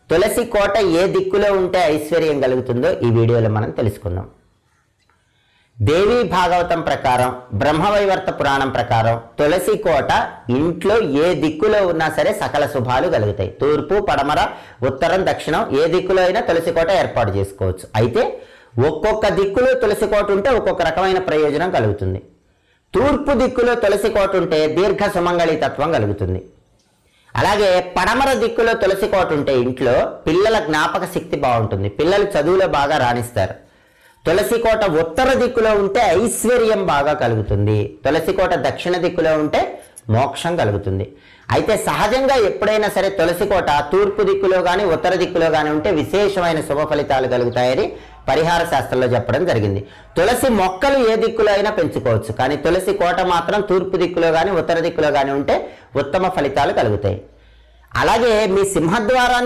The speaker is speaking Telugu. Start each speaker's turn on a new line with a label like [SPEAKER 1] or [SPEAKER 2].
[SPEAKER 1] తులసి కోట ఏ దిక్కులో ఉంటే ఐశ్వర్యం కలుగుతుందో ఈ వీడియోలో మనం తెలుసుకుందాం. దేవీ భాగవతం ప్రకారం, బ్రహ్మవైవర్త పురాణం ప్రకారం తులసి కోట ఇంట్లో ఏ దిక్కులో ఉన్నా సరే సకల శుభాలు కలుగుతాయి. తూర్పు, పడమర, ఉత్తరం, దక్షిణం ఏ దిక్కులో అయినా తులసి కోట ఏర్పాటు చేసుకోవచ్చు. అయితే ఒక్కొక్క దిక్కులో తులసి కోట ఉంటే ఒక్కొక్క రకమైన ప్రయోజనం కలుగుతుంది. తూర్పు దిక్కులో తులసి కోట ఉంటే దీర్ఘ సుమంగళితత్వం కలుగుతుంది. అలాగే పడమర దిక్కులో తులసి కోట ఉంటే ఇంట్లో పిల్లల జ్ఞాపక శక్తి బాగుంటుంది, పిల్లలు చదువులో బాగా రాణిస్తారు. తులసి కోట ఉత్తర దిక్కులో ఉంటే ఐశ్వర్యం బాగా కలుగుతుంది. తులసి కోట దక్షిణ దిక్కులో ఉంటే మోక్షం కలుగుతుంది. అయితే సహజంగా ఎప్పుడైనా సరే తులసి కోట తూర్పు దిక్కులో కానీ ఉత్తర దిక్కులో కానీ ఉంటే విశేషమైన శుభ ఫలితాలు కలుగుతాయని పరిహార శాస్త్రంలో చెప్పడం జరిగింది. తులసి మొక్కలు ఏ దిక్కులో అయినా పెంచుకోవచ్చు, కానీ తులసి కోట మాత్రం తూర్పు దిక్కులో కానీ ఉత్తర దిక్కులో కానీ ఉంటే ఉత్తమ ఫలితాలు కలుగుతాయి. అలాగే మీ సింహద్వారాన్ని